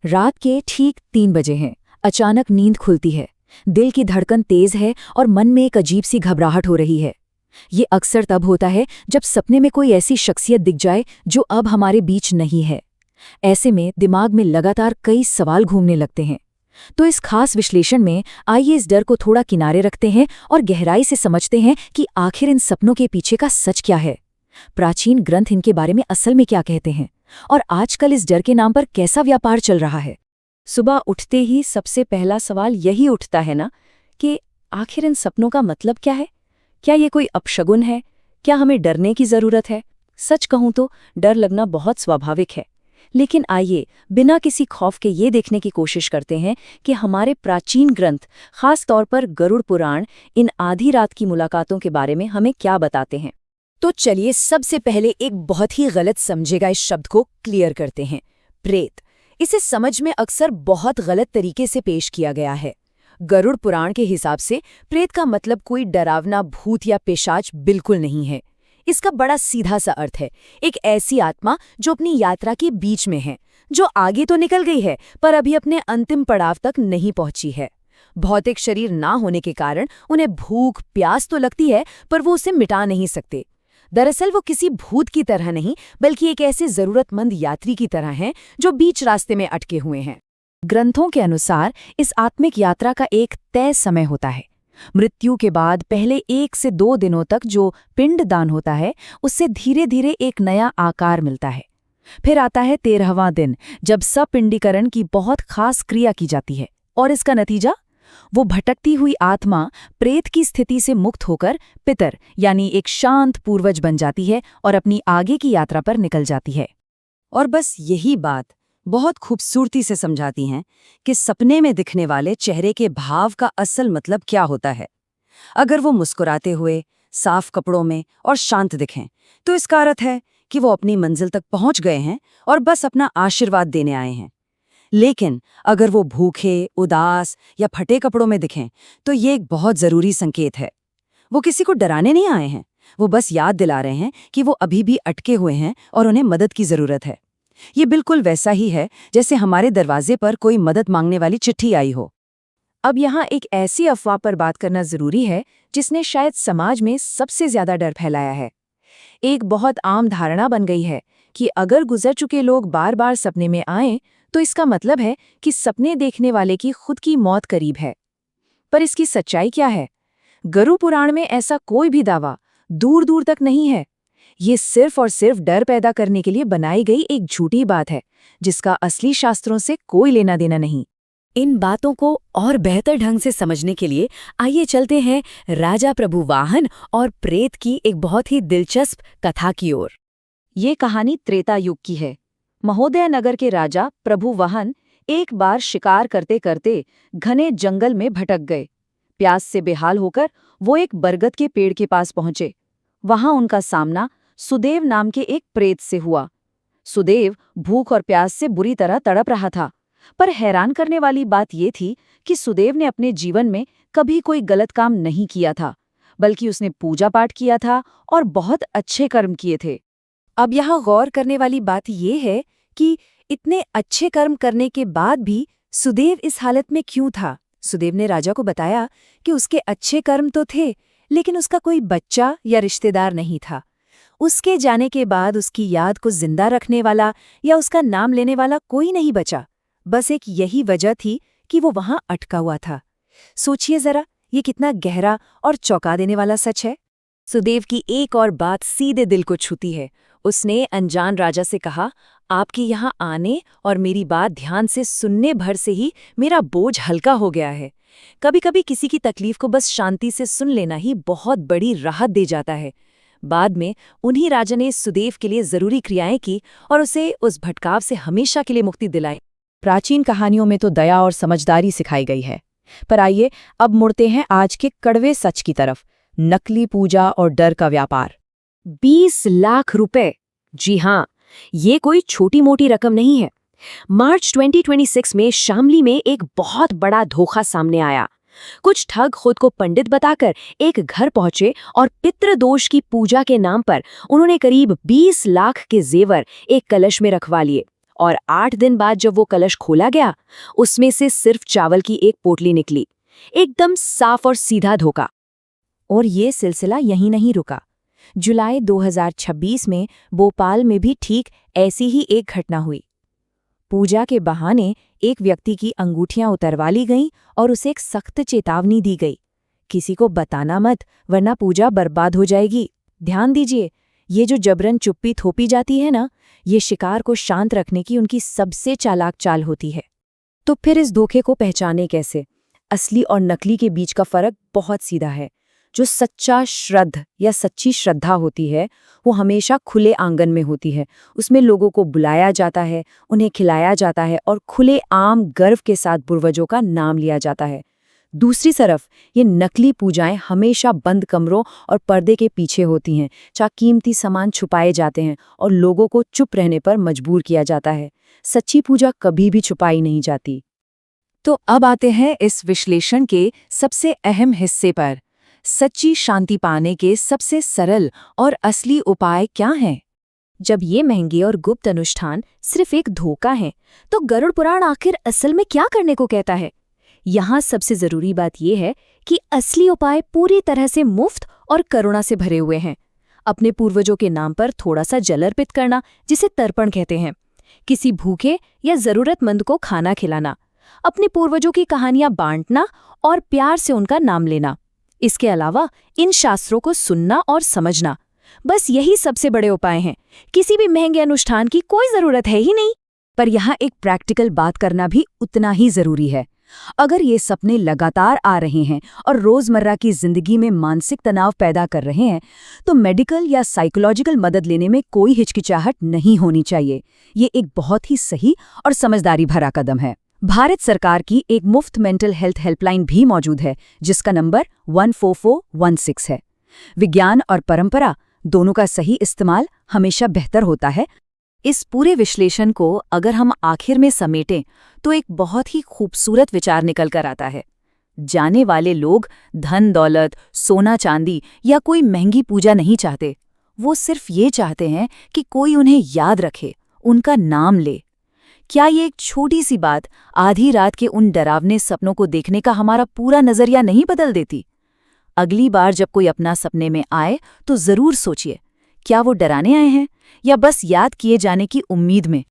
रात के ठीक 3 बजे हैं। अचानक नींद खुलती है। दिल की धड़कन तेज है और मन में एक अजीब सी घबराहट हो रही है। ये अक्सर तब होता है जब सपने में कोई ऐसी शख्सियत दिख जाए जो अब हमारे बीच नहीं है। ऐसे में दिमाग में लगातार कई सवाल घूमने लगते हैं। तो इस खास विश्लेषण में आइए इस डर को थोड़ा किनारे रखते हैं और गहराई से समझते हैं कि आखिर इन सपनों के पीछे का सच क्या है, प्राचीन ग्रंथ इनके बारे में असल में क्या कहते हैं और आजकल इस डर के नाम पर कैसा व्यापार चल रहा है। सुबह उठते ही सबसे पहला सवाल यही उठता है ना कि आखिर इन सपनों का मतलब क्या है? क्या ये कोई अपशगुन है? क्या हमें डरने की जरूरत है? सच कहूं तो डर लगना बहुत स्वाभाविक है, लेकिन आइए बिना किसी खौफ के ये देखने की कोशिश करते हैं कि हमारे प्राचीन ग्रंथ, खास तौर पर गरुड़ पुराण, इन आधी रात की मुलाकातों के बारे में हमें क्या बताते हैं। तो चलिए सबसे पहले एक बहुत ही गलत समझेगा इस शब्द को क्लियर करते हैं, प्रेत। इसे समझ में अक्सर बहुत गलत तरीके से पेश किया गया है। गरुड़ पुराण के हिसाब से प्रेत का मतलब कोई डरावना भूत या पिशाच बिल्कुल नहीं है। इसका बड़ा सीधा सा अर्थ है, एक ऐसी आत्मा जो अपनी यात्रा के बीच में है, जो आगे तो निकल गई है पर अभी अपने अंतिम पड़ाव तक नहीं पहुंची है। भौतिक शरीर ना होने के कारण उन्हें भूख प्यास तो लगती है पर वो उसे मिटा नहीं सकते। दरअसल वो किसी भूत की तरह नहीं बल्कि एक ऐसे जरूरतमंद यात्री की तरह हैं जो बीच रास्ते में अटके हुए हैं। ग्रंथों के अनुसार इस आत्मिक यात्रा का एक तय समय होता है। मृत्यु के बाद पहले 1 से 2 दिनों तक जो पिंड दान होता है उससे धीरे धीरे एक नया आकार मिलता है। फिर आता है 13वां दिन, जब सपिंडीकरण की बहुत खास क्रिया की जाती है और इसका नतीजा, वो भटकती हुई आत्मा प्रेत की स्थिति से मुक्त होकर पितर यानी एक शांत पूर्वज बन जाती है और अपनी आगे की यात्रा पर निकल जाती है। और बस यही बात बहुत खूबसूरती से समझाती हैं कि सपने में दिखने वाले चेहरे के भाव का असल मतलब क्या होता है। अगर वो मुस्कुराते हुए, साफ कपड़ों में और शांत दिखें, तो इसका अर्थ है कि वो अपनी मंजिल तक पहुंच गए हैं और बस अपना आशीर्वाद देने आए हैं। लेकिन अगर वो भूखे, उदास या फटे कपड़ों में दिखें, तो ये एक बहुत जरूरी संकेत है। वो किसी को डराने नहीं आए हैं, वो बस याद दिला रहे हैं कि वो अभी भी अटके हुए हैं और उन्हें मदद की जरूरत है। ये बिल्कुल वैसा ही है जैसे हमारे दरवाजे पर कोई मदद मांगने वाली चिट्ठी आई हो। अब यहाँ एक ऐसी अफवाह पर बात करना जरूरी है जिसने शायद समाज में सबसे ज्यादा डर फैलाया है। एक बहुत आम धारणा बन गई है कि अगर गुजर चुके लोग बार बार सपने में आएं तो इसका मतलब है कि सपने देखने वाले की खुद की मौत करीब है। पर इसकी सच्चाई क्या है? गरुड़ पुराण में ऐसा कोई भी दावा दूर दूर तक नहीं है। ये सिर्फ और सिर्फ डर पैदा करने के लिए बनाई गई एक झूठी बात है, जिसका असली शास्त्रों से कोई लेना देना नहीं। इन बातों को और बेहतर ढंग से समझने के लिए आइए चलते हैं राजा प्रभुवाहन और प्रेत की एक बहुत ही दिलचस्प कथा की ओर। ये कहानी त्रेता युग की है। महोदय नगर के राजा प्रभुवाहन एक बार शिकार करते करते घने जंगल में भटक गए। प्यास से बेहाल होकर वो एक बरगद के पेड़ के पास पहुंचे। वहां उनका सामना सुदेव नाम के एक प्रेत से हुआ। सुदेव भूख और प्यास से बुरी तरह तड़प रहा था, पर हैरान करने वाली बात ये थी कि सुदेव ने अपने जीवन में कभी कोई गलत काम नहीं किया था, बल्कि उसने पूजा पाठ किया था और बहुत अच्छे कर्म किए थे। अब यहाँ गौर करने वाली बात ये है कि इतने अच्छे कर्म करने के बाद भी सुदेव इस हालत में क्यों था। सुदेव ने राजा को बताया कि उसके अच्छे कर्म तो थे, लेकिन उसका कोई बच्चा या रिश्तेदार नहीं था। उसके जाने के बाद उसकी याद को जिंदा रखने वाला या उसका नाम लेने वाला कोई नहीं बचा। बस एक यही वजह थी कि वो वहां अटका हुआ था। सोचिए जरा, ये कितना गहरा और चौंका देने वाला सच है। सुदेव की एक और बात सीधे दिल को छूती है। उसने अनजान राजा से कहा, आपके यहाँ आने और मेरी बात ध्यान से सुनने भर से ही मेरा बोझ हल्का हो गया है। कभी कभी किसी की तकलीफ को बस शांति से सुन लेना ही बहुत बड़ी राहत दे जाता है। बाद में उन्हीं राजा ने सुदेव के लिए जरूरी क्रियाएं की और उसे उस भटकाव से हमेशा के लिए मुक्ति दिलाई। प्राचीन कहानियों में तो दया और समझदारी सिखाई गई है, पर आइए अब मुड़ते हैं आज के कड़वे सच की तरफ, नकली पूजा और डर का व्यापार। 20 लाख रुपए, जी हाँ, ये कोई छोटी मोटी रकम नहीं है। मार्च 2026 में शामली में एक बहुत बड़ा धोखा सामने आया। कुछ ठग खुद को पंडित बताकर एक घर पहुंचे और पितृदोष की पूजा के नाम पर उन्होंने करीब 20 लाख के जेवर एक कलश में रखवा लिए और 8 दिन बाद जब वो कलश खोला गया, उसमें से सिर्फ चावल की एक पोटली निकली। एकदम साफ और सीधा धोखा। और ये सिलसिला यहीं नहीं रुका। जुलाई 2026 में भोपाल में भी ठीक ऐसी ही एक घटना हुई। पूजा के बहाने एक व्यक्ति की अंगूठियां उतरवा ली गईं और उसे एक सख्त चेतावनी दी गई, किसी को बताना मत वरना पूजा बर्बाद हो जाएगी। ध्यान दीजिए, ये जो जबरन चुप्पी थोपी जाती है ना, ये शिकार को शांत रखने की उनकी सबसे चालाक चाल होती है। तो फिर इस धोखे को पहचाने कैसे? असली और नकली के बीच का फर्क बहुत सीधा है। जो सच्चा श्रद्ध या सच्ची श्रद्धा होती है वो हमेशा खुले आंगन में होती है। उसमें लोगों को बुलाया जाता है, उन्हें खिलाया जाता है और खुले आम गर्व के साथ पूर्वजों का नाम लिया जाता है। दूसरी तरफ ये नकली पूजाएं हमेशा बंद कमरों और पर्दे के पीछे होती हैं, जहाँ कीमती सामान छुपाए जाते हैं और लोगों को चुप रहने पर मजबूर किया जाता है। सच्ची पूजा कभी भी छुपाई नहीं जाती। तो अब आते हैं इस विश्लेषण के सबसे अहम हिस्से पर। सच्ची शांति पाने के सबसे सरल और असली उपाय क्या हैं? जब ये महंगे और गुप्त अनुष्ठान सिर्फ एक धोखा है, तो गरुड़ पुराण आखिर असल में क्या करने को कहता है? यहाँ सबसे जरूरी बात यह है कि असली उपाय पूरी तरह से मुफ्त और करुणा से भरे हुए हैं। अपने पूर्वजों के नाम पर थोड़ा सा जल अर्पित करना, जिसे तर्पण कहते हैं, किसी भूखे या जरूरतमंद को खाना खिलाना, अपने पूर्वजों की कहानियां बांटना और प्यार से उनका नाम लेना। इसके अलावा इन शास्त्रों को सुनना और समझना, बस यही सबसे बड़े उपाय हैं। किसी भी महंगे अनुष्ठान की कोई जरूरत है ही नहीं। पर यहाँ एक प्रैक्टिकल बात करना भी उतना ही जरूरी है। अगर ये सपने लगातार आ रहे हैं और रोजमर्रा की जिंदगी में मानसिक तनाव पैदा कर रहे हैं, तो मेडिकल या साइकोलॉजिकल मदद लेने में कोई हिचकिचाहट नहीं होनी चाहिए। ये एक बहुत ही सही और समझदारी भरा कदम है। भारत सरकार की एक मुफ्त मेंटल हेल्थ हेल्पलाइन भी मौजूद है, जिसका नंबर 14416 है। विज्ञान और परंपरा दोनों का सही इस्तेमाल हमेशा बेहतर होता है। इस पूरे विश्लेषण को अगर हम आखिर में समेटें तो एक बहुत ही खूबसूरत विचार निकल कर आता है। जाने वाले लोग धन दौलत, सोना चांदी या कोई महंगी पूजा नहीं चाहते। वो सिर्फ ये चाहते हैं कि कोई उन्हें याद रखे, उनका नाम ले। क्या ये एक छोटी सी बात आधी रात के उन डरावने सपनों को देखने का हमारा पूरा नजरिया नहीं बदल देती? अगली बार जब कोई अपना सपने में आए तो जरूर सोचिए, क्या वो डराने आए हैं या बस याद किए जाने की उम्मीद में?